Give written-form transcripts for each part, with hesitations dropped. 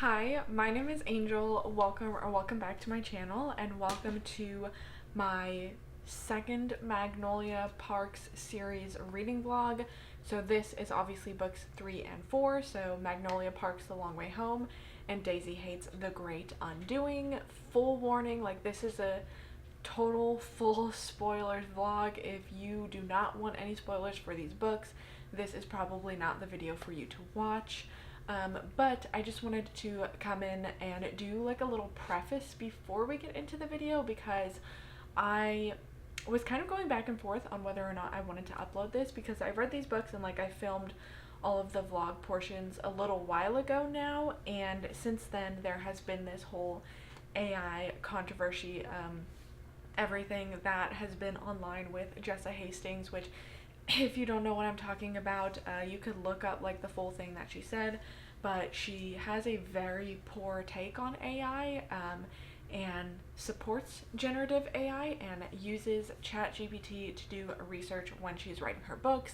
Hi, my name is Angel. Welcome back to my channel, and welcome to my second Magnolia Parks series reading vlog. So this is obviously books 3 and 4, so Magnolia Parks The Long Way Home and Daisy Haites The Great Undoing. Full warning, like this is a total full spoilers vlog. If you do not want any spoilers for these books, this is probably not the video for you to watch. But I just wanted to come in and do like a little preface before we get into the video, because I was kind of going back and forth on whether or not I wanted to upload this, because I read these books and like I filmed all of the vlog portions a little while ago now, and since then there has been this whole AI controversy, everything that has been online with Jessa Hastings, which if you don't know what I'm talking about, you could look up like the full thing that she said, but she has a very poor take on AI, and supports generative AI and uses ChatGPT to do research when she's writing her books.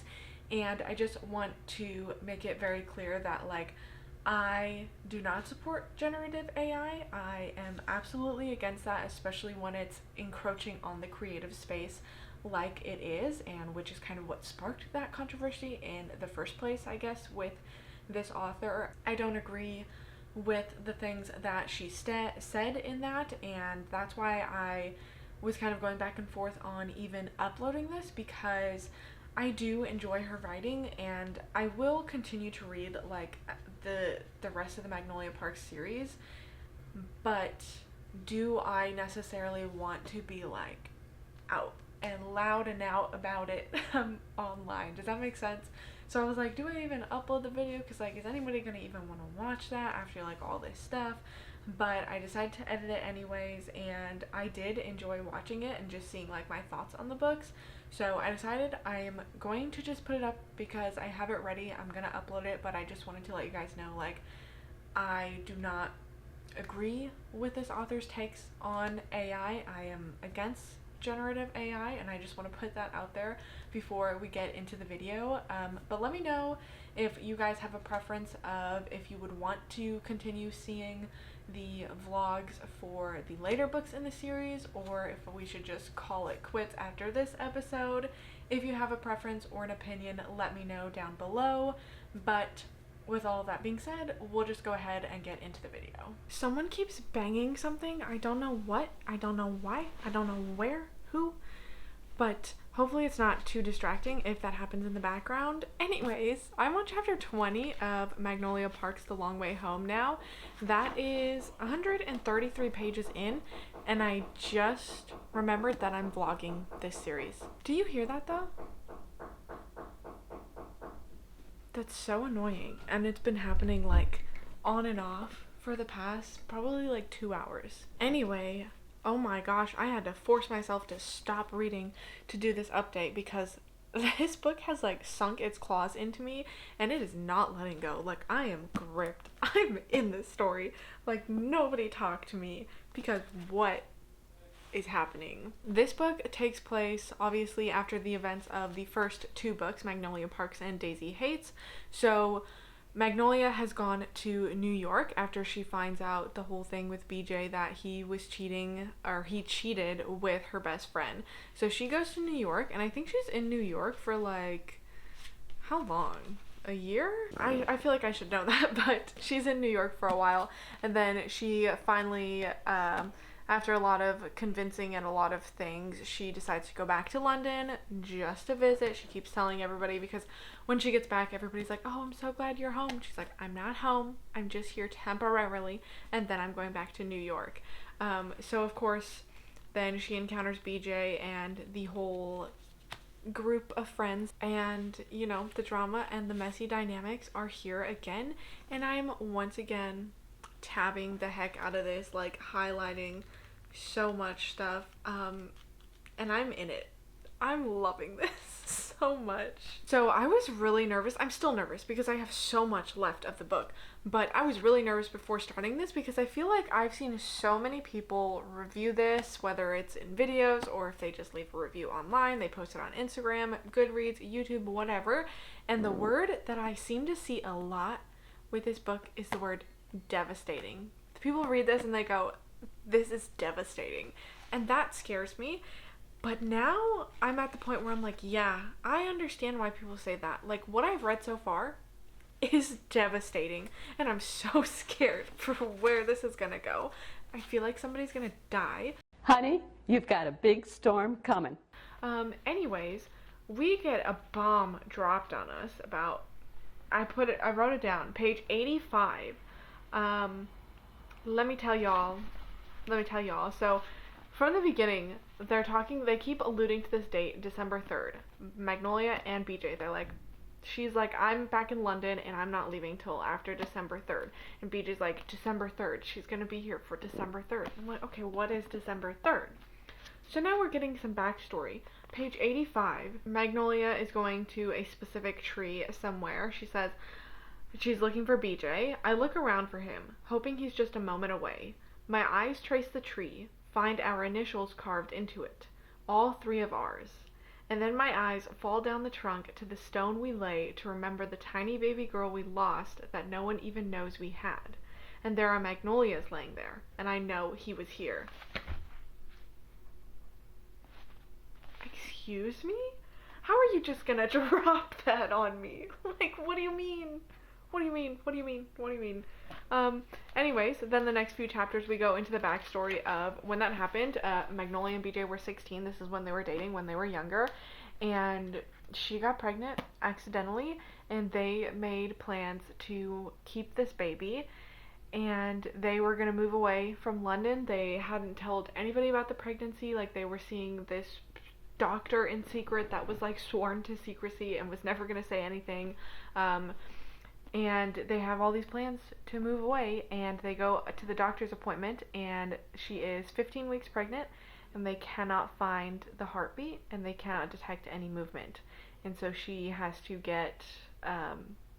And I just want to make it very clear that like I do not support generative AI. I am absolutely against that, especially when it's encroaching on the creative space like it is, and which is kind of what sparked that controversy in the first place, I guess, with this author. I don't agree with the things that she said in that, and that's why I was kind of going back and forth on even uploading this, because I do enjoy her writing and I will continue to read like the rest of the Magnolia Parks series, but do I necessarily want to be like out and loud and out about it online? Does that make sense? So I was like, do I even upload the video? Because like, is anybody gonna even want to watch that after like all this stuff? But I decided to edit it anyways, and I did enjoy watching it and just seeing like my thoughts on the books. So I decided I'm going to just put it up because I have it ready. I'm gonna upload it, but I just wanted to let you guys know like I do not agree with this author's takes on AI. I am against generative AI, and I just want to put that out there before we get into the video. But let me know if you guys have a preference of if you would want to continue seeing the vlogs for the later books in the series, or if we should just call it quits after this episode. If you have a preference or an opinion, let me know down below. But with all of that being said, we'll just go ahead and get into the video. Someone keeps banging something. I don't know what, I don't know why, I don't know where, who, but hopefully it's not too distracting if that happens in the background. Anyways, I'm on chapter 20 of Magnolia Parks The Long Way Home now. That is 133 pages in, and I just remembered that I'm vlogging this series. Do you hear that though? That's so annoying, and it's been happening like on and off for the past probably like 2 hours. Anyway, oh my gosh, I had to force myself to stop reading to do this update, because this book has like sunk its claws into me and it is not letting go. Like I am gripped. I'm in this story. Like nobody talk to me, because what is happening? This book takes place obviously after the events of the first 2 books, Magnolia Parks and Daisy Haites. So Magnolia has gone to New York after she finds out the whole thing with BJ, that he was cheating, or he cheated with her best friend. So she goes to New York, and I think she's in New York for like, how long? A year? I feel like I should know that, but she's in New York for a while, and then she finally, after a lot of convincing and a lot of things, she decides to go back to London just to visit. She keeps telling everybody, because when she gets back, everybody's like, oh, I'm so glad you're home. She's like, I'm not home. I'm just here temporarily, and then I'm going back to New York. So of course, then she encounters BJ and the whole group of friends, and you know, the drama and the messy dynamics are here again, and I'm once again tabbing the heck out of this, like highlighting so much stuff, and I'm in it. I'm loving this so much. So I was really nervous. I'm still nervous because I have so much left of the book, but I was really nervous before starting this because I feel like I've seen so many people review this, whether it's in videos or if they just leave a review online, they post it on Instagram, Goodreads, YouTube, whatever, and the word that I seem to see a lot with this book is the word devastating. People read this and they go, this is devastating. And that scares me. But now I'm at the point where I'm like, yeah, I understand why people say that. Like, what I've read so far is devastating. And I'm so scared for where this is gonna go. I feel like somebody's gonna die. Honey, you've got a big storm coming. Anyways, we get a bomb dropped on us about, I wrote it down, page 85. Let me tell y'all. So, from the beginning, they keep alluding to this date, December 3rd. Magnolia and BJ, she's like, I'm back in London and I'm not leaving till after December 3rd. And BJ's like, December 3rd, she's gonna be here for December 3rd. I'm like, okay, what is December 3rd? So now we're getting some backstory. Page 85, Magnolia is going to a specific tree somewhere. She says she's looking for BJ. I look around for him, hoping he's just a moment away. My eyes trace the tree, find our initials carved into it, all three of ours. And then my eyes fall down the trunk to the stone we lay to remember the tiny baby girl we lost that no one even knows we had. And there are magnolias laying there, and I know he was here. Excuse me? How are you just gonna drop that on me? Like, what do you mean? What do you mean? Anyways, then the next few chapters we go into the backstory of when that happened. Magnolia and BJ were 16. This is when they were dating, when they were younger. And she got pregnant accidentally, and they made plans to keep this baby. And they were going to move away from London. They hadn't told anybody about the pregnancy. Like, they were seeing this doctor in secret that was, like, sworn to secrecy and was never going to say anything. And they have all these plans to move away, and they go to the doctor's appointment, and she is 15 weeks pregnant, and they cannot find the heartbeat, and they cannot detect any movement. And so she has to get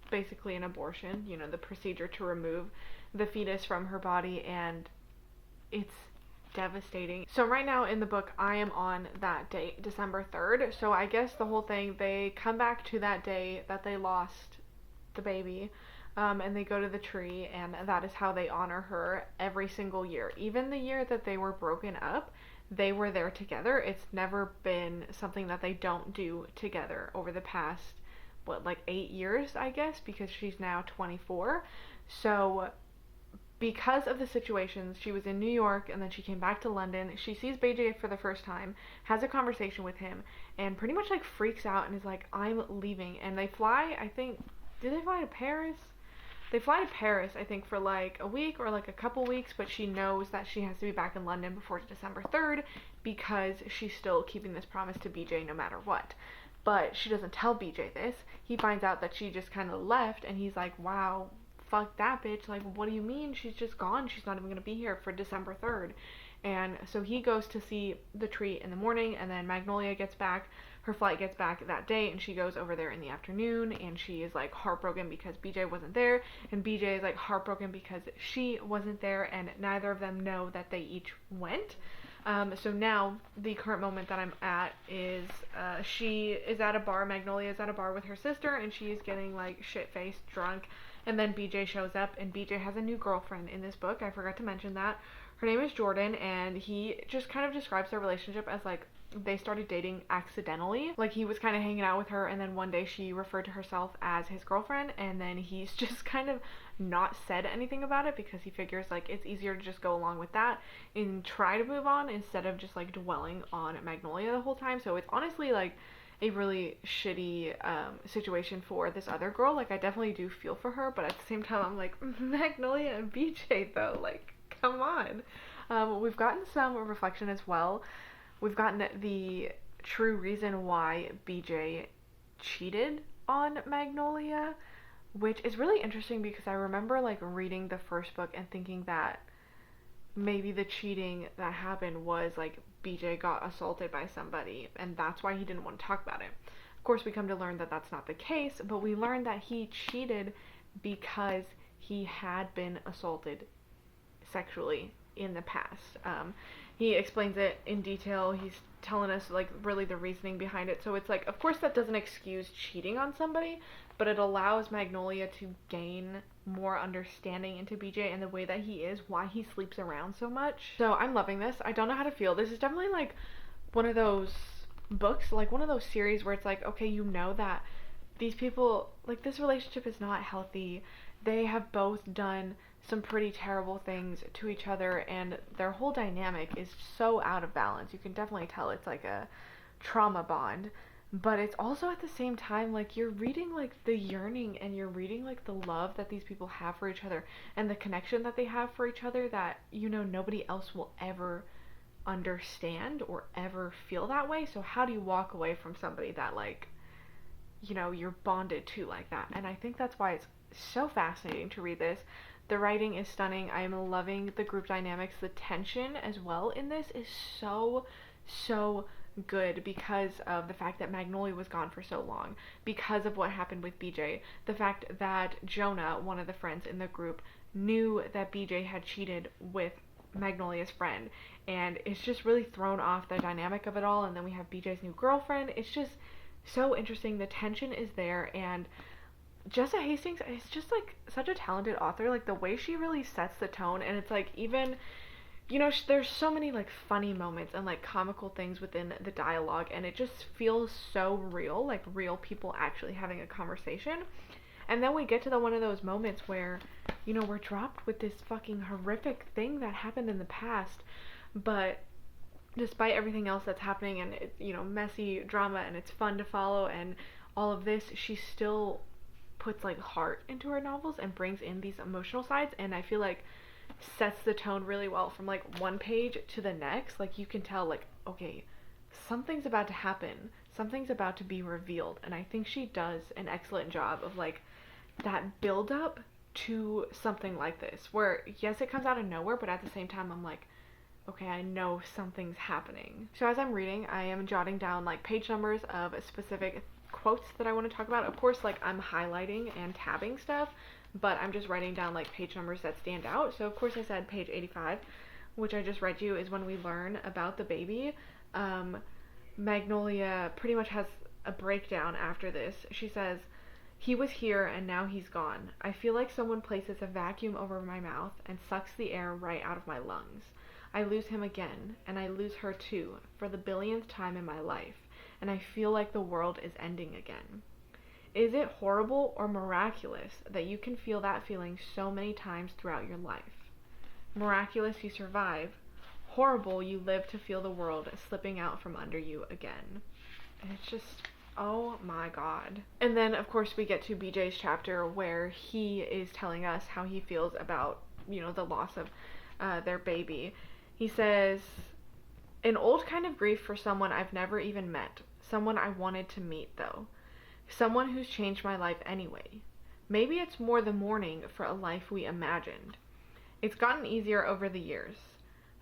basically an abortion, the procedure to remove the fetus from her body, and it's devastating. So right now in the book, I am on that date, December 3rd. So I guess the whole thing, they come back to that day that they lost the baby, and they go to the tree, and that is how they honor her every single year. Even the year that they were broken up, they were there together. It's never been something that they don't do together over the past, 8 years, I guess, because she's now 24. So because of the situations, she was in New York and then she came back to London. She sees BJ for the first time, has a conversation with him, and pretty much freaks out and is like, I'm leaving. And they fly, I think, did they fly to Paris? They fly to Paris, I think, for a week or a couple weeks, but she knows that she has to be back in London before December 3rd because she's still keeping this promise to BJ no matter what. But she doesn't tell BJ this. He finds out that she just kind of left, and he's like, wow, fuck that bitch. What do you mean? She's just gone. She's not even going to be here for December 3rd. And so he goes to see the tree in the morning, and then Magnolia gets back. Her flight gets back that day, and she goes over there in the afternoon, and she is heartbroken because BJ wasn't there, and BJ is heartbroken because she wasn't there, and neither of them know that they each went. So now the current moment that I'm at is she is at a bar. Magnolia is at a bar with her sister, and she is getting shit-faced drunk, and then BJ shows up, and BJ has a new girlfriend in this book. I forgot to mention that. Her name is Jordan, and he just kind of describes their relationship as they started dating accidentally. He was kind of hanging out with her, and then one day she referred to herself as his girlfriend, and then he's just kind of not said anything about it because he figures it's easier to just go along with that and try to move on instead of just dwelling on Magnolia the whole time. So it's honestly a really shitty situation for this other girl. I definitely do feel for her, but at the same time I'm like, Magnolia and BJ though, come on. We've gotten some reflection as well. We've gotten the true reason why BJ cheated on Magnolia, which is really interesting because I remember reading the first book and thinking that maybe the cheating that happened was BJ got assaulted by somebody and that's why he didn't want to talk about it. Of course, we come to learn that that's not the case, but we learned that he cheated because he had been assaulted sexually in the past. He explains it in detail. He's telling us really the reasoning behind it. So it's of course that doesn't excuse cheating on somebody, but it allows Magnolia to gain more understanding into BJ and the way that he is, why he sleeps around so much. So I'm loving this. I don't know how to feel. This is definitely like one of those books, like one of those series where it's like, okay, you know that these people, like, this relationship is not healthy. They have both done some pretty terrible things to each other, and their whole dynamic is so out of balance. You can definitely tell it's like a trauma bond, but it's also at the same time like you're reading like the yearning, and you're reading like the love that these people have for each other and the connection that they have for each other that, you know, nobody else will ever understand or ever feel that way. So how do you walk away from somebody that, like, you know, you're bonded to like that? And I think that's why it's so fascinating to read this. The writing is stunning. I am loving the group dynamics. The tension as well in this is so good because of the fact that Magnolia was gone for so long, because of what happened with BJ, the fact that Jonah, one of the friends in the group, knew that BJ had cheated with Magnolia's friend, and it's just really thrown off the dynamic of it all. And then we have BJ's new girlfriend. It's just so interesting. The tension is there, and Jessa Hastings is just like such a talented author. Like the way she really sets the tone, and it's like, even, you know, there's so many like funny moments and like comical things within the dialogue, and it just feels so real, like real people actually having a conversation. And then we get to one of those moments where, you know, we're dropped with this fucking horrific thing that happened in the past, but despite everything else that's happening, and it's, you know, messy drama, and it's fun to follow and all of this, she still puts like heart into her novels and brings in these emotional sides, and I feel like sets the tone really well from like one page to the next. Like you can tell, like, okay, something's about to happen, something's about to be revealed, and I think she does an excellent job of like that build up to something like this, where yes, it comes out of nowhere, but at the same time I'm like, okay, I know something's happening. So as I'm reading, I am jotting down like page numbers of specific quotes that I want to talk about. Of course, like, I'm highlighting and tabbing stuff, but I'm just writing down like page numbers that stand out. So of course I said page 85, which I just read you, is when we learn about the baby. Magnolia pretty much has a breakdown after this. She says, "He was here and now he's gone. I feel like someone places a vacuum over my mouth and sucks the air right out of my lungs. I lose him again, and I lose her too, for the billionth time in my life, and I feel like the world is ending again. Is it horrible or miraculous that you can feel that feeling so many times throughout your life? Miraculous, you survive. Horrible, you live to feel the world slipping out from under you again." And it's just, oh my god. And then of course we get to BJ's chapter where he is telling us how he feels about, you know, the loss of their baby. He says, "An old kind of grief for someone I've never even met. Someone I wanted to meet, though. Someone who's changed my life anyway. Maybe it's more the mourning for a life we imagined. It's gotten easier over the years.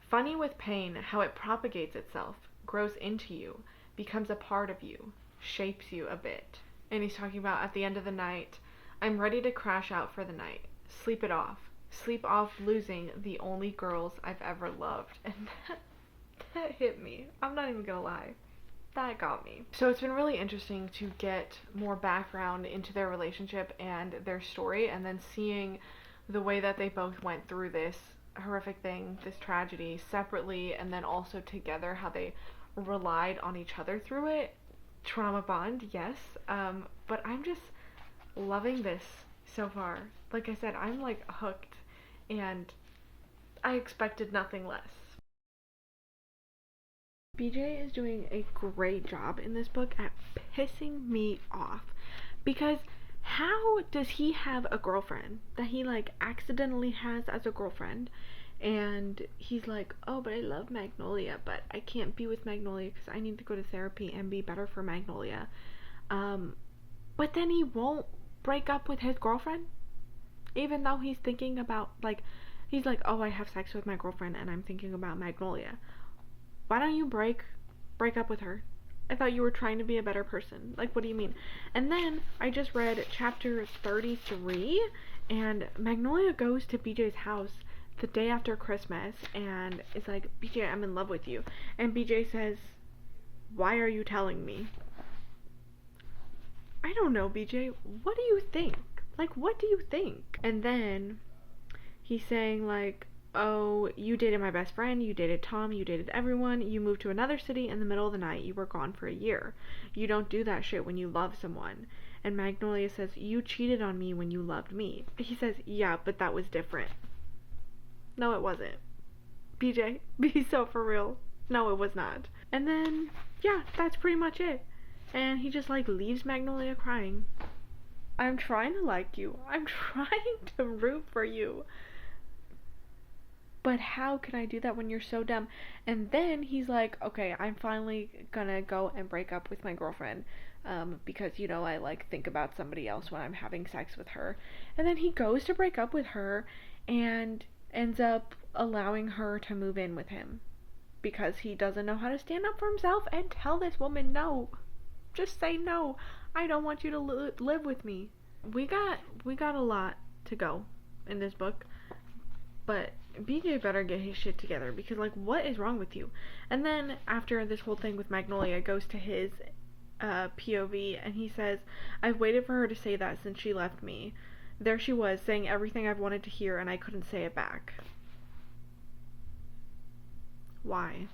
Funny with pain how it propagates itself, grows into you, becomes a part of you, shapes you a bit." And he's talking about at the end of the night, "I'm ready to crash out for the night. Sleep it off. Sleep off losing the only girls I've ever loved." And that hit me. I'm not even gonna lie. That got me. So it's been really interesting to get more background into their relationship and their story, and then seeing the way that they both went through this horrific thing, this tragedy, separately and then also together, how they relied on each other through it. Trauma bond, yes. But I'm just loving this so far. Like I said, I'm like hooked, and I expected nothing less. BJ is doing a great job in this book at pissing me off, because how does he have a girlfriend that he like accidentally has as a girlfriend, and he's like, "Oh, but I love Magnolia, but I can't be with Magnolia because I need to go to therapy and be better for Magnolia," but then he won't break up with his girlfriend, even though he's thinking about, like, he's like, "Oh, I have sex with my girlfriend and I'm thinking about Magnolia." Why don't you break up with her? I thought you were trying to be a better person. Like, what do you mean? And then I just read chapter 33, and Magnolia goes to BJ's house the day after Christmas and is like, "BJ, I'm in love with you." And BJ says, "Why are you telling me?" I don't know, BJ, what do you think? Like, what do you think? And then he's saying, like, oh, you dated my best friend, you dated Tom, you dated everyone, you moved to another city in the middle of the night, you were gone for a year. You don't do that shit when you love someone. And Magnolia says, you cheated on me when you loved me. He says, yeah, but that was different. No, it wasn't. BJ, be so for real. No, it was not. And then, yeah, that's pretty much it. And he just, like, leaves Magnolia crying. I'm trying to like you. I'm trying to root for you. But how can I do that when you're so dumb? And then he's like, okay, I'm finally gonna go and break up with my girlfriend. Because, you know, I, like, think about somebody else when I'm having sex with her. And then he goes to break up with her and ends up allowing her to move in with him. Because he doesn't know how to stand up for himself and tell this woman no. Just say no. I don't want you to live with me. We got a lot to go in this book. But BJ better get his shit together, because, like, what is wrong with you? And then after this whole thing with Magnolia, goes to his POV, and he says, I've waited for her to say that since she left me. There she was, saying everything I've wanted to hear, and I couldn't say it back. Why?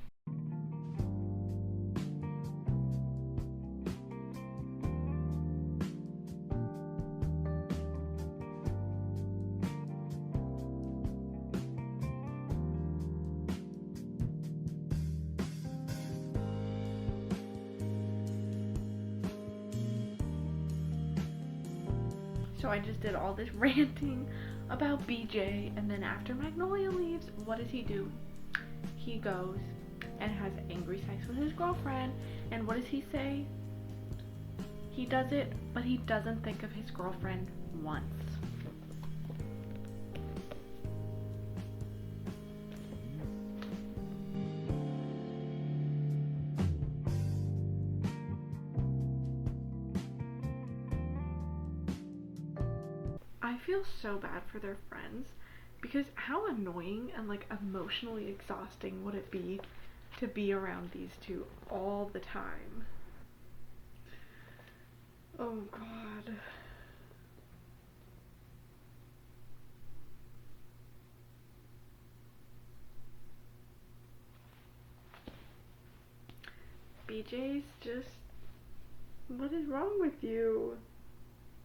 So I just did all this ranting about BJ, and then after Magnolia leaves, what does he do? He goes and has angry sex with his girlfriend, and what does he say? He does it, but he doesn't think of his girlfriend once. I feel so bad for their friends, because how annoying and, like, emotionally exhausting would it be to be around these two all the time? Oh god. BJ's just... what is wrong with you?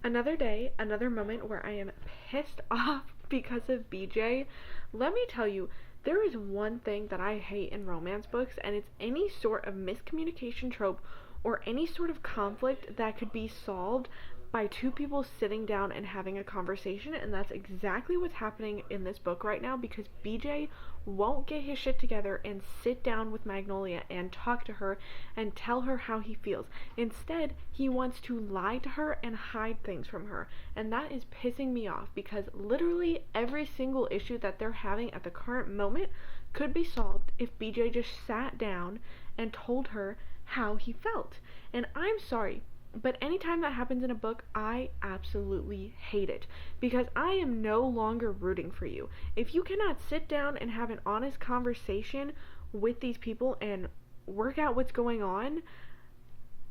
Another day, another moment where I am pissed off because of BJ. Let me tell you, there is one thing that I hate in romance books, and it's any sort of miscommunication trope or any sort of conflict that could be solved by two people sitting down and having a conversation, and that's exactly what's happening in this book right now, because BJ won't get his shit together and sit down with Magnolia and talk to her and tell her how he feels. Instead, he wants to lie to her and hide things from her, and that is pissing me off, because literally every single issue that they're having at the current moment could be solved if BJ just sat down and told her how he felt. And I'm sorry, but anytime that happens in a book, I absolutely hate it, because I am no longer rooting for you. If you cannot sit down and have an honest conversation with these people and work out what's going on,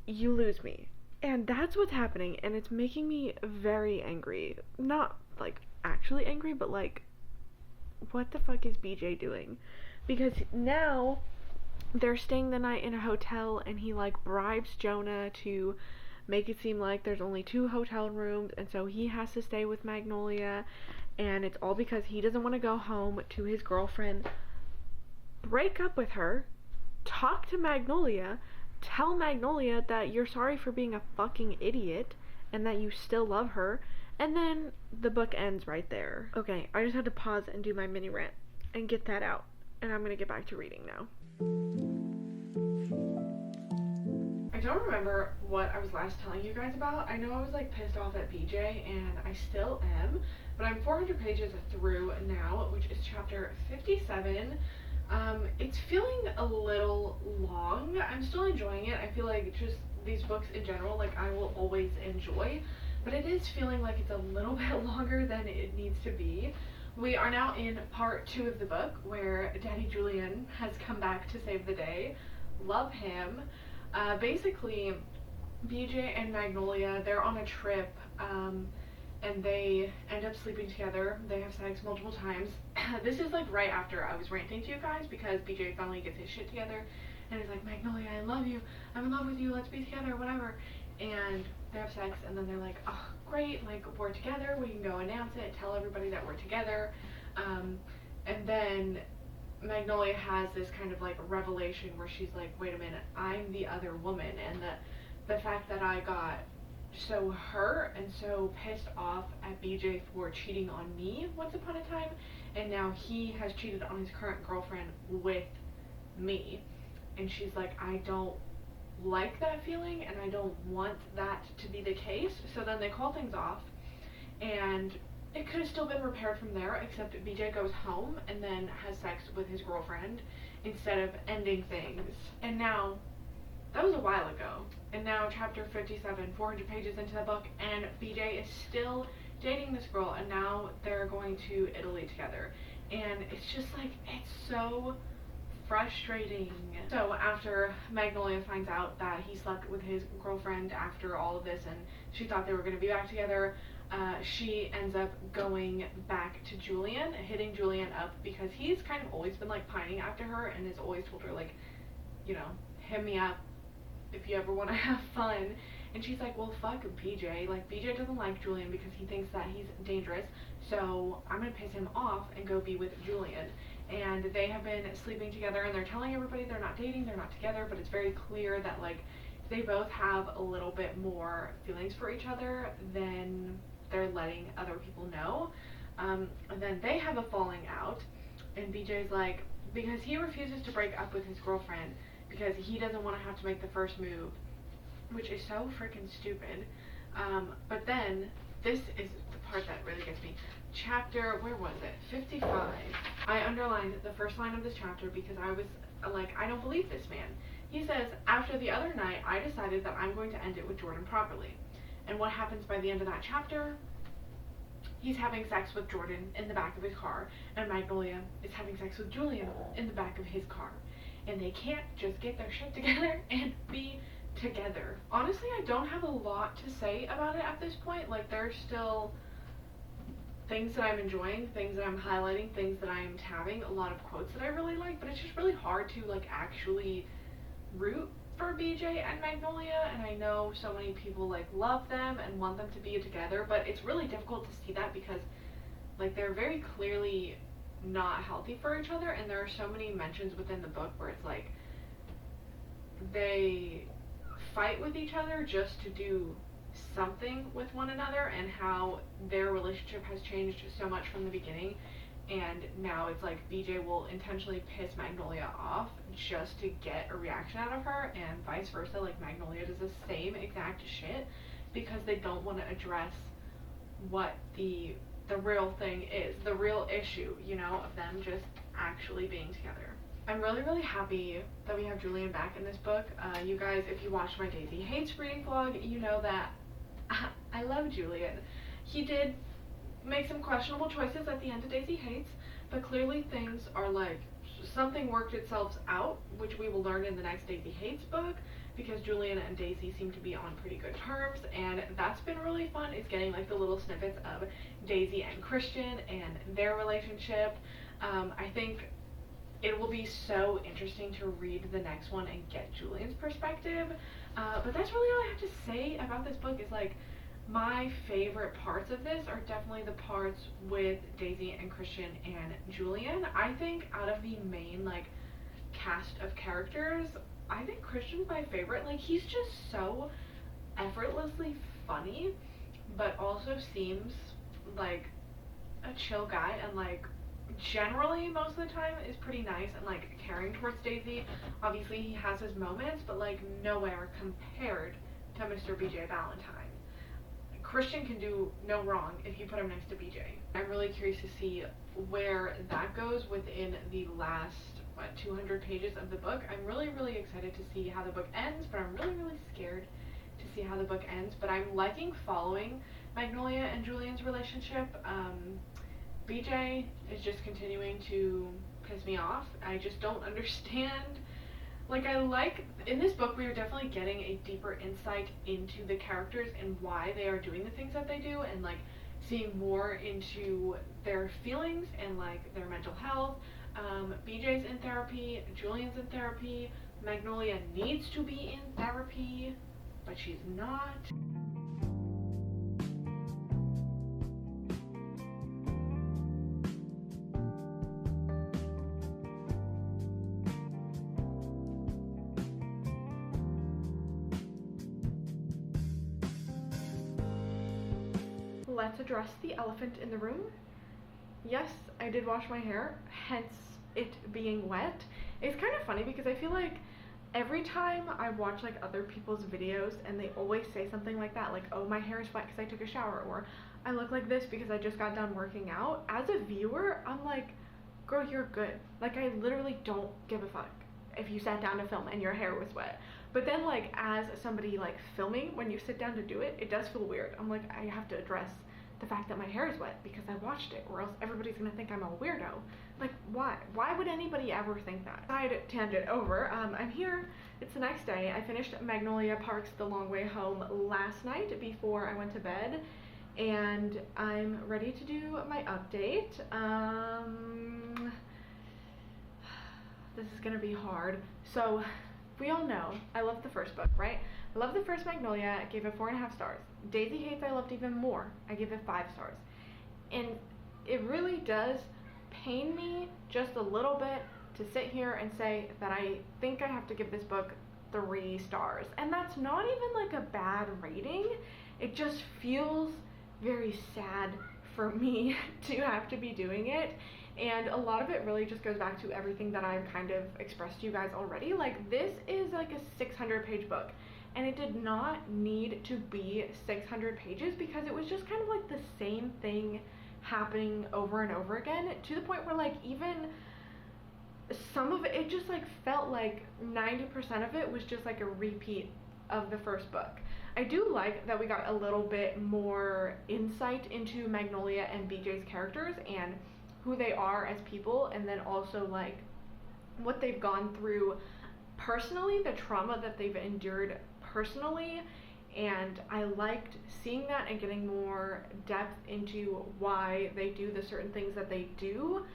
you lose me. And that's what's happening, and it's making me very angry. Not, like, actually angry, but, like, what the fuck is BJ doing? Because now they're staying the night in a hotel, and he, like, bribes Jonah to make it seem like there's only 2 hotel rooms, and so he has to stay with Magnolia, and it's all because he doesn't want to go home to his girlfriend. Break up with her, talk to Magnolia, tell Magnolia that you're sorry for being a fucking idiot, and that you still love her, and then the book ends right there. Okay, I just had to pause and do my mini rant and get that out, and I'm gonna get back to reading now. I don't remember what I was last telling you guys about. I know I was, like, pissed off at BJ, and I still am, but I'm 400 pages through now, which is chapter 57. It's feeling a little long. I'm still enjoying it. I feel like just these books in general, like, I will always enjoy, but it is feeling like it's a little bit longer than it needs to be. We are now in part 2 of the book, where Daddy Julian has come back to save the day. Love him. Basically, BJ and Magnolia, they're on a trip, and they end up sleeping together. They have sex multiple times. This is like right after I was ranting to you guys because BJ finally gets his shit together and is like, Magnolia, I love you. I'm in love with you. Let's be together, whatever. And they have sex, and then they're like, oh, great, like, we're together. We can go announce it, tell everybody that we're together. And then Magnolia has this kind of like revelation where she's like, wait a minute, I'm the other woman, and the fact that I got so hurt and so pissed off at BJ for cheating on me once upon a time, and now he has cheated on his current girlfriend with me, and she's like, I don't like that feeling and I don't want that to be the case. So then they call things off, and it could have still been repaired from there, except BJ goes home and then has sex with his girlfriend instead of ending things. And now, that was a while ago, and now chapter 57, 400 pages into the book, and BJ is still dating this girl, and now they're going to Italy together. And it's just like, it's so frustrating. So after Magnolia finds out that he slept with his girlfriend after all of this, and she thought they were going to be back together, she ends up going back to Julian, hitting Julian up because he's kind of always been like pining after her and has always told her, like, you know, hit me up if you ever want to have fun. And she's like, well, fuck BJ. Like, BJ doesn't like Julian because he thinks that he's dangerous, so I'm gonna piss him off and go be with Julian. And they have been sleeping together, and they're telling everybody they're not dating, they're not together, but it's very clear that like they both have a little bit more feelings for each other than they're letting other people know. And then they have a falling out, and BJ's like, because he refuses to break up with his girlfriend because he doesn't want to have to make the first move, which is so freaking stupid. But then this is the part that really gets me. Chapter, where was it? 55. I underlined the first line of this chapter because I was like, I don't believe this man. He says, after the other night, I decided that I'm going to end it with Jordan properly. And what happens by the end of that chapter? He's having sex with Jordan in the back of his car, and Magnolia is having sex with Julian in the back of his car. And they can't just get their shit together and be together. Honestly, I don't have a lot to say about it at this point. Like, there's still things that I'm enjoying, things that I'm highlighting, things that I'm tabbing, a lot of quotes that I really like, but it's just really hard to like actually root for BJ and Magnolia. And I know so many people like love them and want them to be together, but it's really difficult to see that because like they're very clearly not healthy for each other, and there are so many mentions within the book where it's like they fight with each other just to do something with one another, and how their relationship has changed so much from the beginning, and now it's like BJ will intentionally piss Magnolia off just to get a reaction out of her, and vice versa. Like, Magnolia does the same exact shit because they don't want to address what the real thing is, the real issue, you know, of them just actually being together. I'm really, really happy that we have Julian back in this book. You guys, if you watched my Daisy Hates reading vlog, you know that I love Julian. He did make some questionable choices at the end of Daisy Hates, but clearly things are like, something worked itself out, which we will learn in the next Daisy Hates book, because Julian and Daisy seem to be on pretty good terms, and that's been really fun, is getting like the little snippets of Daisy and Christian and their relationship. I think it will be so interesting to read the next one and get Julian's perspective. But that's really all I have to say about this book. Is like, my favorite parts of this are definitely the parts with Daisy and Christian and Julian. I think out of the main like cast of characters, I think Christian's my favorite. Like, he's just so effortlessly funny, but also seems like a chill guy, and like generally most of the time is pretty nice and like caring towards Daisy. Obviously he has his moments, but like nowhere compared to Mr. BJ Valentine. Christian can do no wrong if you put him next to BJ. I'm really curious to see where that goes within the last 200 pages of the book. I'm really, really excited to see how the book ends, but I'm really, really scared to see how the book ends. But I'm liking following Magnolia and Julian's relationship. BJ is just continuing to piss me off. I just don't understand Like, I like, in this book, we are definitely getting a deeper insight into the characters and why they are doing the things that they do, and like seeing more into their feelings and like their mental health. BJ's in therapy, Julian's in therapy, Magnolia needs to be in therapy, but she's not. Let's address the elephant in the room. Yes, I did wash my hair, hence it being wet. It's kind of funny because I feel like every time I watch like other people's videos and they always say something like that, like, oh, my hair is wet because I took a shower, or I look like this because I just got done working out. As a viewer, I'm like, girl, you're good. Like, I literally don't give a fuck if you sat down to film and your hair was wet. But then like as somebody like filming, when you sit down to do it, it does feel weird. I'm like, I have to address the fact that my hair is wet because I watched it, or else everybody's gonna think I'm a weirdo. Like, why would anybody ever think that? Side tangent over. I'm here, it's the next day. I finished Magnolia Parks The Long Way Home last night before I went to bed, and I'm ready to do my update. This is gonna be hard. So we all know I love the first book, right? I love the first Magnolia. I gave it 4.5 stars. Daisy Hates I loved even more. I gave it 5 stars. And it really does pain me just a little bit to sit here and say that I think I have to give this book 3 stars. And that's not even like a bad rating. It just feels very sad for me to have to be doing it. And a lot of it really just goes back to everything that I've kind of expressed to you guys already. Like, this is like a 600-page book, and it did not need to be 600 pages because it was just kind of like the same thing happening over and over again, to the point where like even some of it just like felt like 90% of it was just like a repeat of the first book. I do like that we got a little bit more insight into Magnolia and BJ's characters and who they are as people, and then also like what they've gone through personally, the trauma that they've endured personally. And I liked seeing that and getting more depth into why they do the certain things that they do.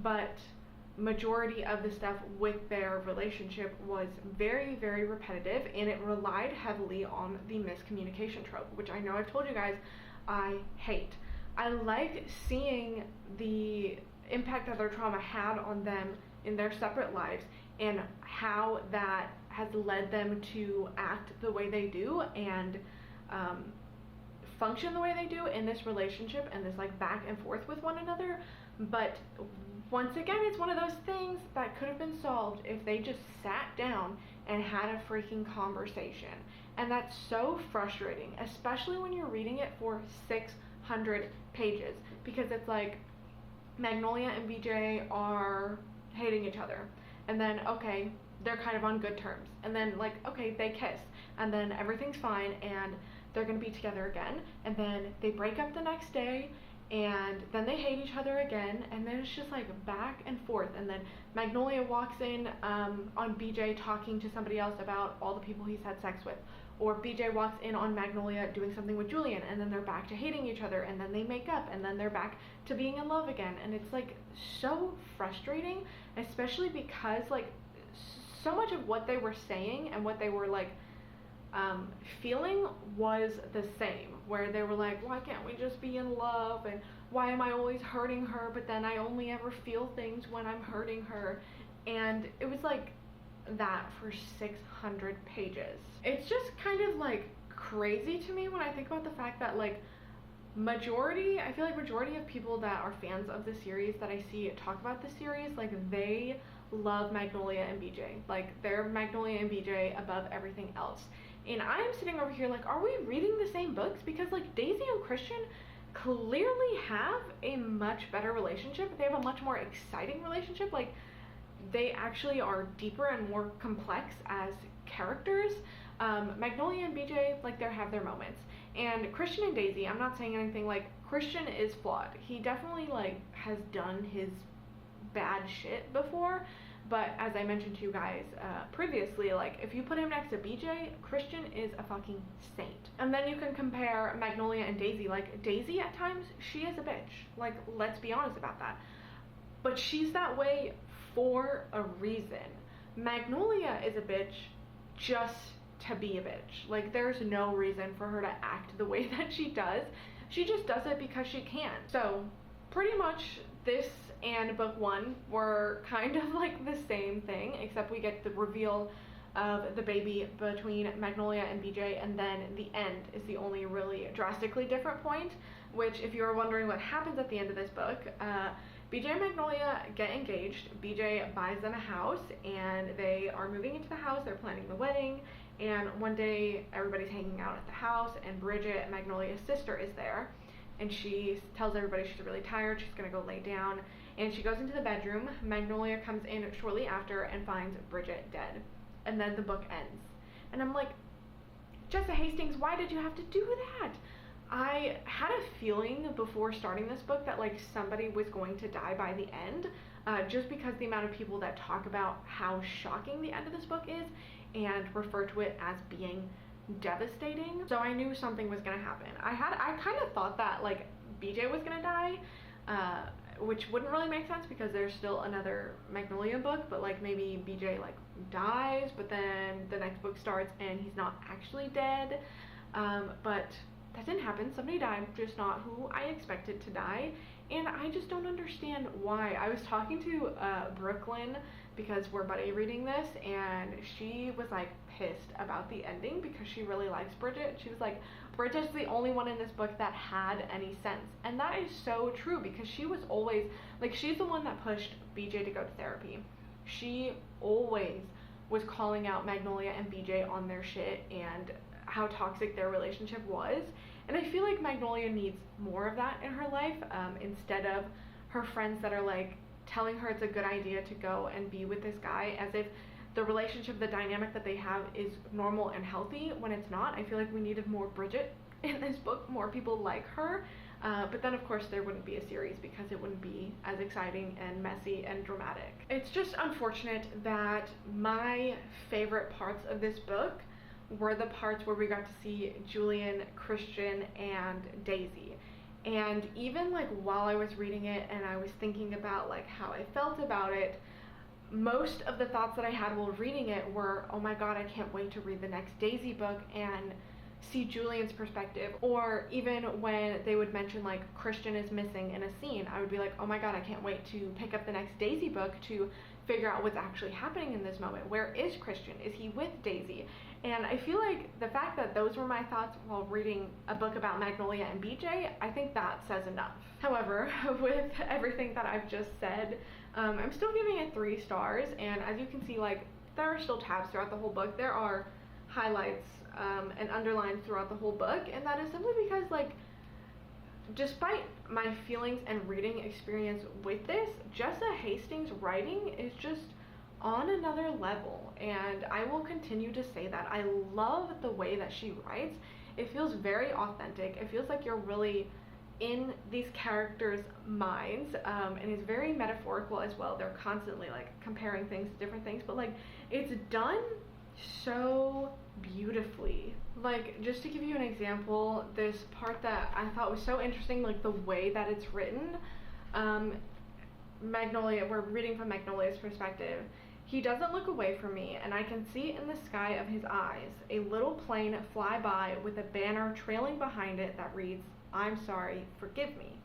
But majority of the stuff with their relationship was very, very repetitive, and it relied heavily on the miscommunication trope, which I know I've told you guys I hate. I liked seeing the impact that their trauma had on them in their separate lives, and how that has led them to act the way they do and function the way they do in this relationship and this like back and forth with one another. But once again, it's one of those things that could have been solved if they just sat down and had a freaking conversation. And that's so frustrating, especially when you're reading it for 600 pages, because it's like Magnolia and BJ are hating each other, and then okay, they're kind of on good terms, and then like okay, they kiss, and then everything's fine and they're gonna be together again, and then they break up the next day, and then they hate each other again, and then it's just like back and forth. And then Magnolia walks in on BJ talking to somebody else about all the people he's had sex with, or BJ walks in on Magnolia doing something with Julian, and then they're back to hating each other, and then they make up, and then they're back to being in love again. And it's like so frustrating, especially because like so much of what they were saying and what they were like feeling was the same, where they were like, why can't we just be in love, and why am I always hurting her, but then I only ever feel things when I'm hurting her. And it was like that for 600 pages. It's just kind of like crazy to me when I think about the fact that like I feel like majority of people that are fans of the series that I see talk about the series, like they love Magnolia and BJ. Like they're Magnolia and BJ above everything else. And I am sitting over here like, are we reading the same books? Because like Daisy and Christian clearly have a much better relationship. They have a much more exciting relationship. Like they actually are deeper and more complex as characters. Magnolia and BJ, like they have their moments. And Christian and Daisy, I'm not saying anything, like Christian is flawed. He definitely like has done his bad shit before, But as I mentioned to you guys previously, like if you put him next to BJ, Christian is a fucking saint. And then you can compare Magnolia and Daisy. Like Daisy at times, she is a bitch. Like let's be honest about that. But she's that way for a reason. Magnolia is a bitch just to be a bitch. Like there's no reason for her to act the way that she does. She just does it because she can. So pretty much this and book 1 were kind of like the same thing, except we get the reveal of the baby between Magnolia and BJ, and then the end is the only really drastically different point, which if you're wondering what happens at the end of this book, BJ and Magnolia get engaged. BJ buys them a house and they are moving into the house, they're planning the wedding, and one day everybody's hanging out at the house and Bridget, Magnolia's sister, is there. And she tells everybody she's really tired, she's gonna go lay down, and she goes into the bedroom. Magnolia comes in shortly after and finds Bridget dead. And then the book ends. And I'm like, Jessa Hastings, why did you have to do that? I had a feeling before starting this book that like somebody was going to die by the end, just because the amount of people that talk about how shocking the end of this book is and refer to it as being devastating. So I knew something was gonna happen. I kind of thought that like BJ was gonna die, which wouldn't really make sense because there's still another Magnolia book, but like maybe BJ like dies, but then the next book starts and he's not actually dead. But that didn't happen. Somebody died, just not who I expected to die, and I just don't understand why. I was talking to Brooklyn because we're buddy reading this, and she was like pissed about the ending because she really likes Bridget. She was like, Bridget's the only one in this book that had any sense, and that is so true because she was always like, she's the one that pushed BJ to go to therapy. She always was calling out Magnolia and BJ on their shit and how toxic their relationship was, and I feel like Magnolia needs more of that in her life, instead of her friends that are like telling her it's a good idea to go and be with this guy as if the relationship, the dynamic that they have is normal and healthy when it's not. I feel like we needed more Bridget in this book, more people like her, but then of course there wouldn't be a series because it wouldn't be as exciting and messy and dramatic. It's just unfortunate that my favorite parts of this book were the parts where we got to see Julian, Christian, and Daisy. And even like while I was reading it and I was thinking about like how I felt about it, most of the thoughts that I had while reading it were, oh my god, I can't wait to read the next Daisy book and see Julian's perspective. Or even when they would mention like Christian is missing in a scene, I would be like, oh my god, I can't wait to pick up the next Daisy book to figure out what's actually happening in this moment. Where is Christian? Is he with Daisy? And I feel like the fact that those were my thoughts while reading a book about Magnolia and BJ, I think that says enough. However, with everything that I've just said, I'm still giving it 3 stars, and as you can see, like, there are still tabs throughout the whole book. There are highlights and underlines throughout the whole book, and that is simply because, like, despite my feelings and reading experience with this, Jessa Hastings' writing is just on another level, and I will continue to say that. I love the way that she writes. It feels very authentic. It feels like you're really in these characters' minds, and it's very metaphorical as well. They're constantly like comparing things to different things, but like it's done so beautifully. Like, just to give you an example, this part that I thought was so interesting, like the way that it's written, Magnolia, we're reading from Magnolia's perspective. He doesn't look away from me, and I can see in the sky of his eyes a little plane fly by with a banner trailing behind it that reads, I'm sorry, forgive me.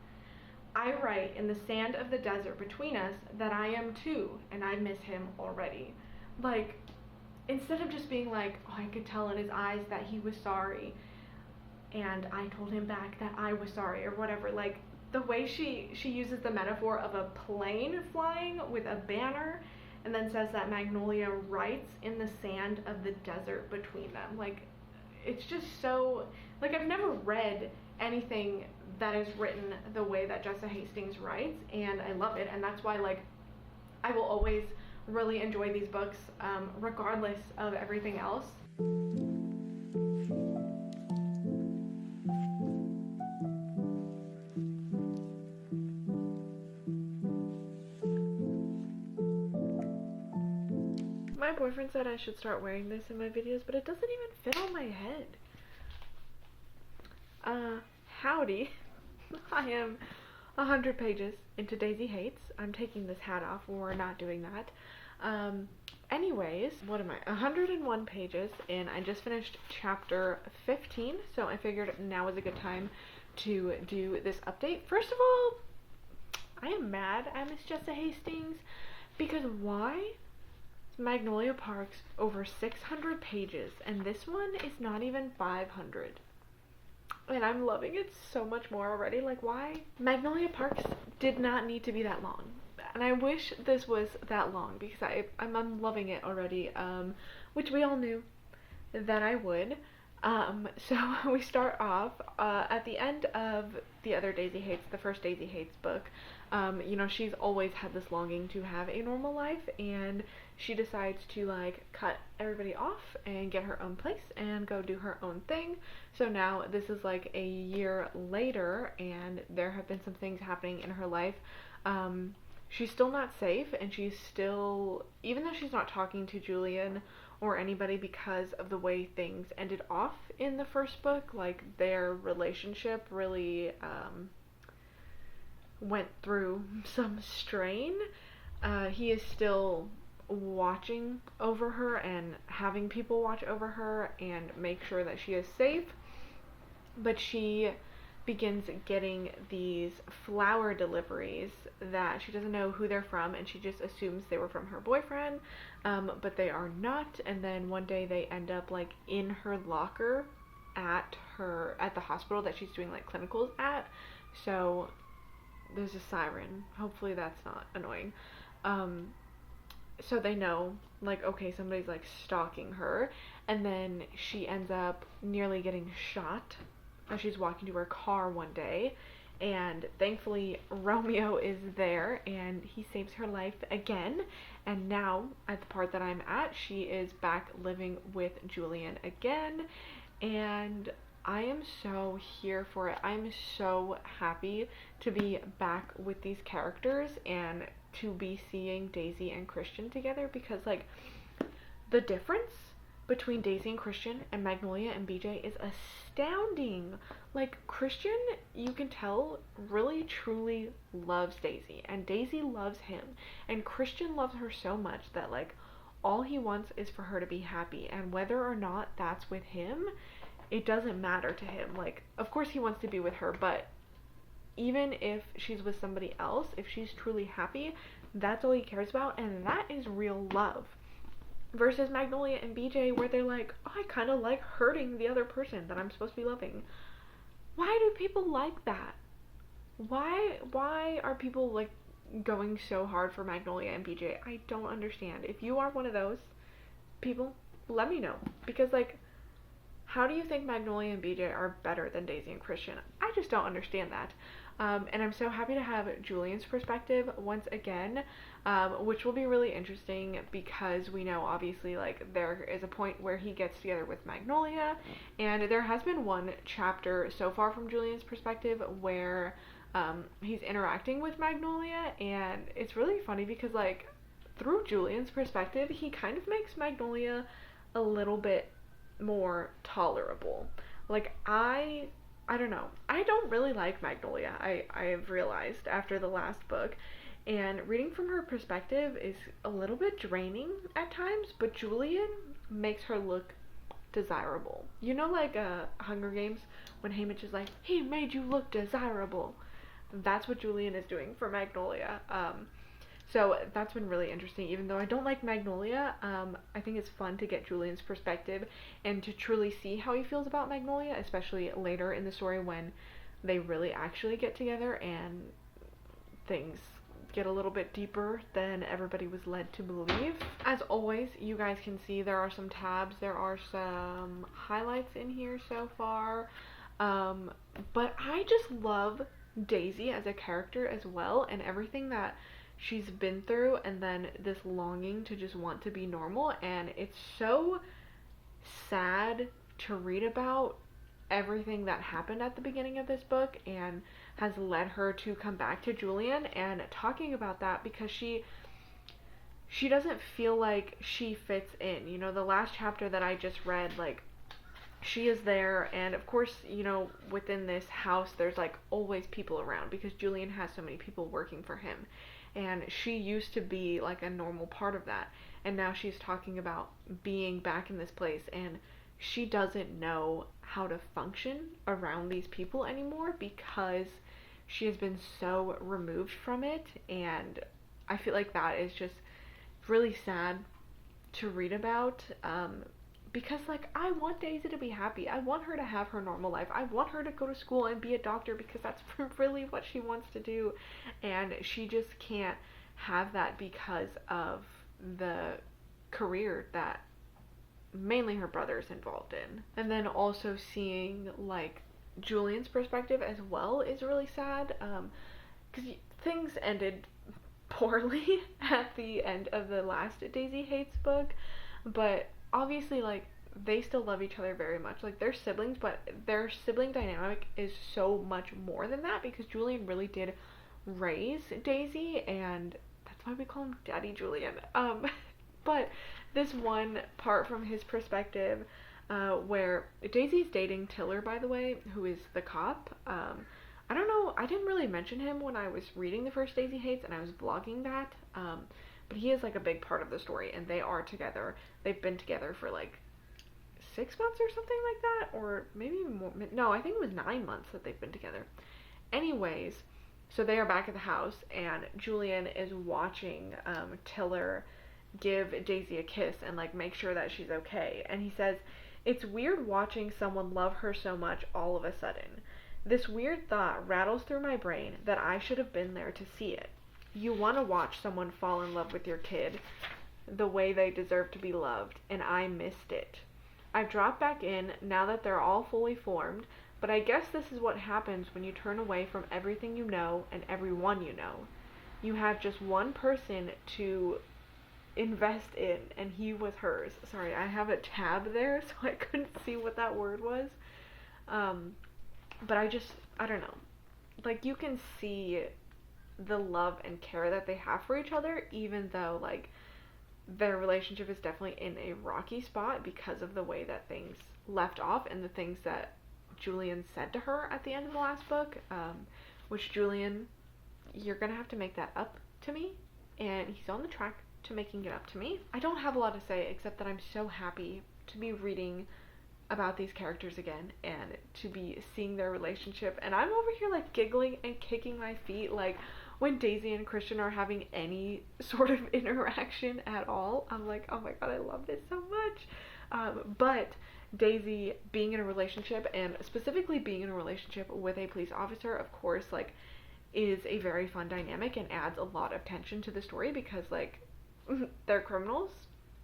I write in the sand of the desert between us that I am too, and I miss him already. Like, instead of just being like, oh, I could tell in his eyes that he was sorry, and I told him back that I was sorry, or whatever, like, the way she uses the metaphor of a plane flying with a banner, and then says that Magnolia writes in the sand of the desert between them. Like, it's just so, like, I've never read anything that is written the way that Jessa Hastings writes, and I love it, and that's why, like, I will always really enjoy these books, regardless of everything else. My boyfriend said I should start wearing this in my videos, but it doesn't even fit on my head. Howdy. I am 100 pages into Daisy Hates. I'm taking this hat off. We're not doing that. Anyways, what am I? 101 pages, and I just finished chapter 15, so I figured now is a good time to do this update. First of all, I am mad at Miss Jessa Hastings, because why is Magnolia Parks over 600 pages, and this one is not even 500? And I'm loving it so much more already. Like, why? Magnolia Parks did not need to be that long. And I wish this was that long, because I'm loving it already, which we all knew that I would. So we start off at the end of the other Daisy Hates, the first Daisy Hates book. You know, she's always had this longing to have a normal life, and she decides to like cut everybody off and get her own place and go do her own thing. So now this is like a year later, and there have been some things happening in her life. She's still not safe, and she's still, even though she's not talking to Julian or anybody because of the way things ended off in the first book, like their relationship really went through some strain, he is still watching over her and having people watch over her and make sure that she is safe. But she begins getting these flower deliveries that she doesn't know who they're from, and she just assumes they were from her boyfriend, but they are not. And then one day they end up like in her locker at the hospital that she's doing like clinicals at. So there's a siren. Hopefully that's not annoying. So they know, like, okay, somebody's like stalking her, and then she ends up nearly getting shot as she's walking to her car one day, and thankfully Romeo is there and he saves her life again. And now at the part that I'm at, she is back living with Julian again, and I am so here for it. I'm so happy to be back with these characters and to be seeing Daisy and Christian together, because like the difference between Daisy and Christian and Magnolia and BJ is astounding. Like, Christian, you can tell, really truly loves Daisy, and Daisy loves him, and Christian loves her so much that like all he wants is for her to be happy, and whether or not that's with him, it doesn't matter to him. Like, of course he wants to be with her, but even if she's with somebody else, if she's truly happy, that's all he cares about, and that is real love. Versus Magnolia and BJ, where they're like, oh, I kind of like hurting the other person that I'm supposed to be loving. Why do people like that? Why are people like going so hard for Magnolia and BJ? I don't understand. If you are one of those people, let me know. Because like, how do you think Magnolia and BJ are better than Daisy and Christian? I just don't understand that. And I'm so happy to have Julian's perspective once again, which will be really interesting, because we know obviously like there is a point where he gets together with Magnolia, and there has been one chapter so far from Julian's perspective where he's interacting with Magnolia, and it's really funny because like through Julian's perspective, he kind of makes Magnolia a little bit more tolerable. Like, I don't know. I don't really like Magnolia, I have realized after the last book, and reading from her perspective is a little bit draining at times, but Julian makes her look desirable. You know, like Hunger Games, when Haymitch is like, he made you look desirable. That's what Julian is doing for Magnolia. So that's been really interesting. Even though I don't like Magnolia, I think it's fun to get Julian's perspective and to truly see how he feels about Magnolia, especially later in the story when they really actually get together and things get a little bit deeper than everybody was led to believe. As always, you guys can see there are some tabs, there are some highlights in here so far, but I just love Daisy as a character as well, and everything that she's been through, and then this longing to just want to be normal. And it's so sad to read about everything that happened at the beginning of this book and has led her to come back to Julian, and talking about that, because she she doesn't feel like she fits in. You know, the last chapter that I just read, like, she is there, and of course, you know, within this house, there's like always people around because Julian has so many people working for him. And she used to be like a normal part of that. And now she's talking about being back in this place, and she doesn't know how to function around these people anymore because she has been so removed from it. And I feel like that is just really sad to read about, because like I want Daisy to be happy. I want her to have her normal life. I want her to go to school and be a doctor because that's really what she wants to do, and she just can't have that because of the career that mainly her brother's involved in. And then also seeing like Julian's perspective as well is really sad, because things ended poorly at the end of the last Daisy Hates book, but obviously like they still love each other very much. Like they're siblings, but their sibling dynamic is so much more than that because Julian really did raise Daisy, and that's why we call him Daddy Julian. But this one part from his perspective, where Daisy's dating Tiller, by the way, who is the cop. I don't know, I didn't really mention him when I was reading the first Daisy Hates and I was vlogging that, but he is like a big part of the story, and they are together. They've been together for like 6 months or something like that, or maybe more. No, I think it was 9 months that they've been together. Anyways, so they are back at the house, and Julian is watching Tiller give Daisy a kiss and like make sure that she's okay, and he says, "It's weird watching someone love her so much all of a sudden. This weird thought rattles through my brain that I should have been there to see it. You want to watch someone fall in love with your kid the way they deserve to be loved, and I missed it. I've dropped back in now that they're all fully formed, but I guess this is what happens when you turn away from everything you know and everyone you know. You have just one person to invest in, and he was hers." Sorry, I have a tab there, so I couldn't see what that word was. But I don't know. Like, you can see the love and care that they have for each other, even though, like, their relationship is definitely in a rocky spot because of the way that things left off and the things that Julian said to her at the end of the last book, which, Julian, you're gonna have to make that up to me, and he's on the track to making it up to me. I don't have a lot to say except that I'm so happy to be reading about these characters again and to be seeing their relationship, and I'm over here like giggling and kicking my feet like when Daisy and Christian are having any sort of interaction at all. I'm like, oh my god, I love this so much. But Daisy being in a relationship, and specifically being in a relationship with a police officer, of course, like, is a very fun dynamic and adds a lot of tension to the story because, like, they're criminals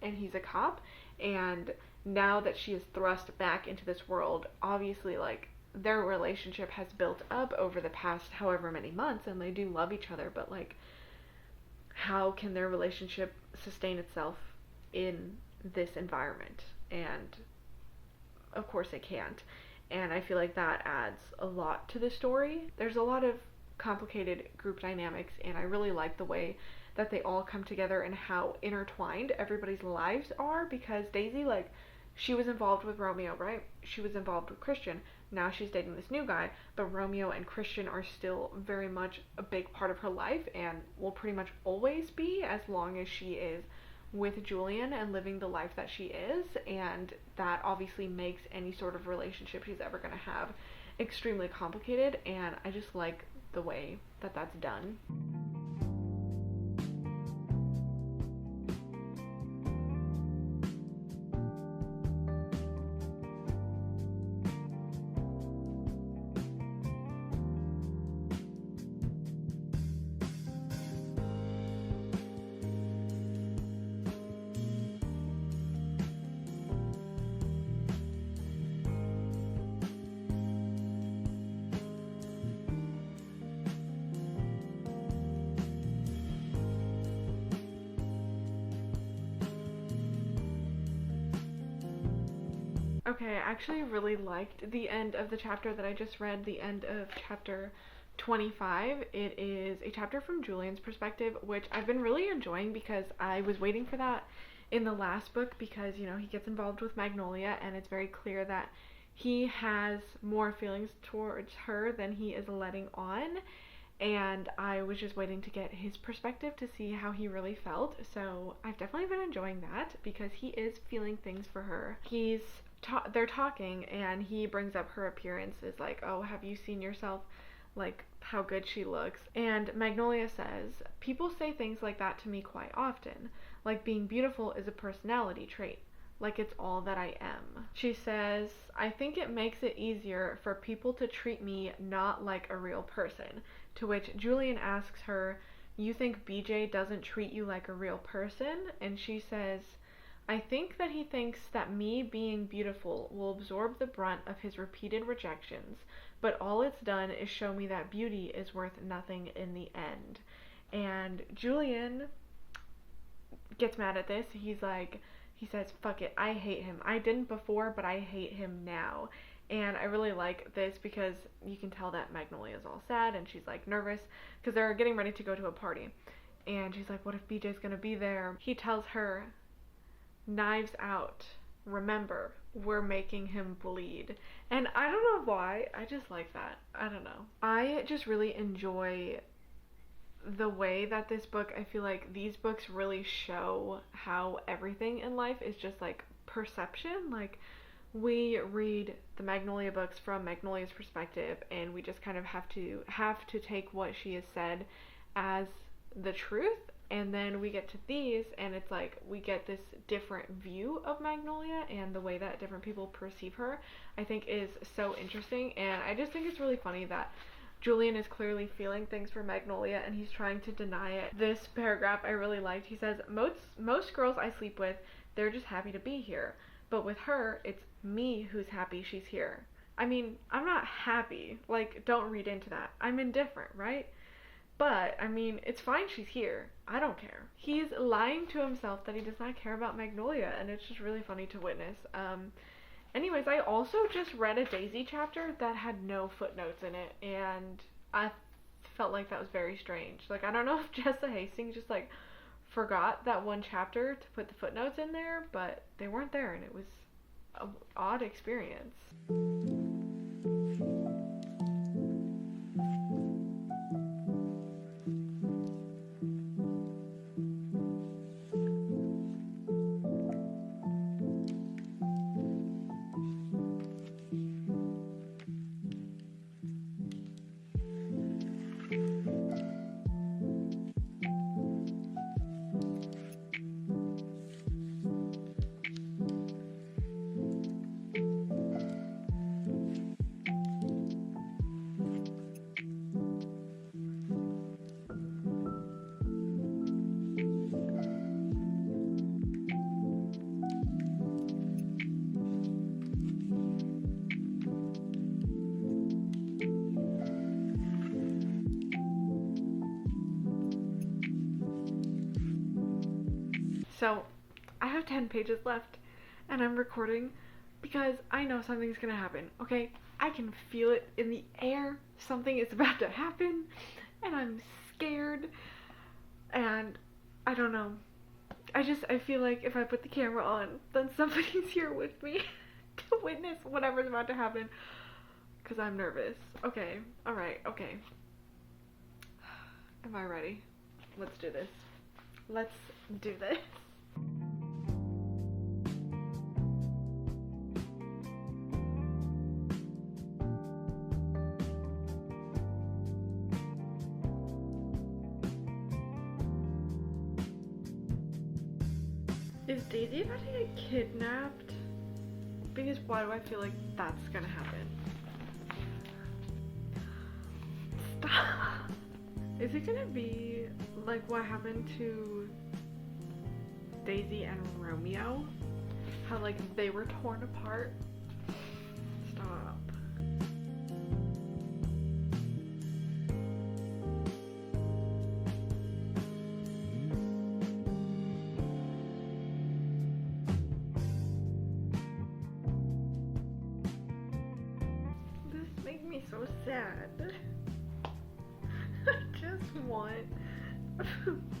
and he's a cop, and now that she is thrust back into this world, obviously, like, their relationship has built up over the past however many months, and they do love each other, but, like, how can their relationship sustain itself in this environment? And of course it can't, and I feel like that adds a lot to the story. There's a lot of complicated group dynamics, and I really like the way that they all come together and how intertwined everybody's lives are, because Daisy, like, she was involved with Romeo, right? She was involved with Christian. Now she's dating this new guy, but Romeo and Christian are still very much a big part of her life and will pretty much always be as long as she is with Julian and living the life that she is, and that obviously makes any sort of relationship she's ever going to have extremely complicated, and I just like the way that that's done. Okay, I actually really liked the end of the chapter that I just read, the end of chapter 25. It is a chapter from Julian's perspective, which I've been really enjoying because I was waiting for that in the last book because, you know, he gets involved with Magnolia and it's very clear that he has more feelings towards her than he is letting on. And I was just waiting to get his perspective to see how he really felt. So I've definitely been enjoying that because he is feeling things for her. They're talking and he brings up her appearance. Is like, oh, have you seen yourself? Like how good she looks. And Magnolia says, people say things like that to me quite often. Like being beautiful is a personality trait. Like it's all that I am. She says, I think it makes it easier for people to treat me not like a real person. To which Julian asks her, you think BJ doesn't treat you like a real person? And she says, I think that he thinks that me being beautiful will absorb the brunt of his repeated rejections, but all it's done is show me that beauty is worth nothing in the end. And Julian gets mad at this. He says, fuck it, I hate him. I didn't before, but I hate him now. And I really like this because you can tell that Magnolia's all sad and she's like nervous because they're getting ready to go to a party. And she's like, what if BJ's gonna be there? He tells her, knives out. Remember, we're making him bleed. And I don't know why, I just like that. I don't know. I just really enjoy the way that this book, I feel like these books really show how everything in life is just like perception. Like we read the Magnolia books from Magnolia's perspective and we just kind of have to take what she has said as the truth, and then we get to these and it's like we get this different view of Magnolia and the way that different people perceive her, I think is so interesting. And I just think it's really funny that Julian is clearly feeling things for Magnolia and he's trying to deny it. This paragraph I really liked. He says, most girls I sleep with, they're just happy to be here. But with her, it's me who's happy she's here. I mean, I'm not happy. Like, don't read into that. I'm indifferent, right? But, I mean, it's fine she's here. I don't care. He's lying to himself that he does not care about Magnolia, and it's just really funny to witness. Anyways, I also just read a Daisy chapter that had no footnotes in it, and I felt like that was very strange. Like, I don't know if Jessa Hastings just, like, forgot that one chapter to put the footnotes in there, but they weren't there, and it was an odd experience. So, I have 10 pages left, and I'm recording because I know something's gonna happen, okay? I can feel it in the air. Something is about to happen, and I'm scared, and I don't know. I feel like if I put the camera on, then somebody's here with me to witness whatever's about to happen, because I'm nervous. Okay, alright, okay. Am I ready? Let's do this. Let's do this. Is Daisy about to get kidnapped? Because why do I feel like that's gonna happen? Stop! Is it gonna be like what happened to Daisy and Romeo? How like they were torn apart? Stop. This makes me so sad.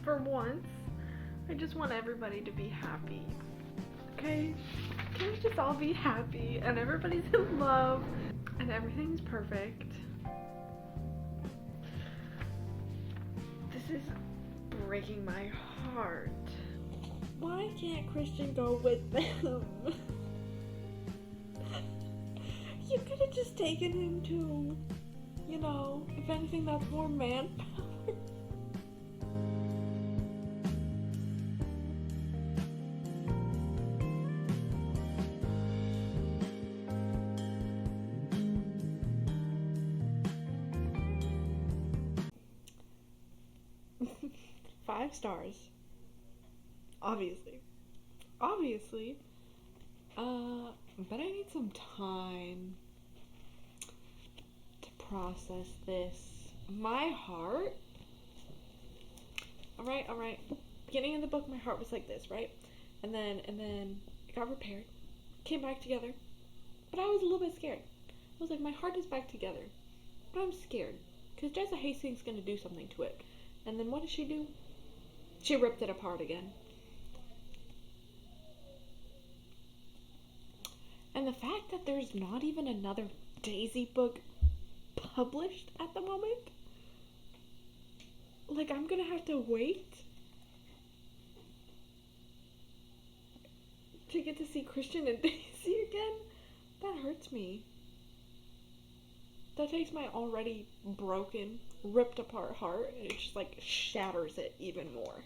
For once, I just want everybody to be happy. Okay? Can we just all be happy and everybody's in love and everything's perfect? This is breaking my heart. Why can't Christian go with them? You could have just taken him to, you know, if anything, that's more manpower. Five stars. Obviously. But I need some time to process this. My heart. Alright. Beginning of the book, my heart was like this, right? And then it got repaired. Came back together. But I was a little bit scared. I was like, my heart is back together. But I'm scared. Because Jessa Hastings is going to do something to it. And then what does she do? She ripped it apart again. And the fact that there's not even another Daisy book published at the moment. Like, I'm gonna have to wait to get to see Christian and Daisy again. That hurts me. That takes my already broken, ripped apart heart and it just like shatters it even more.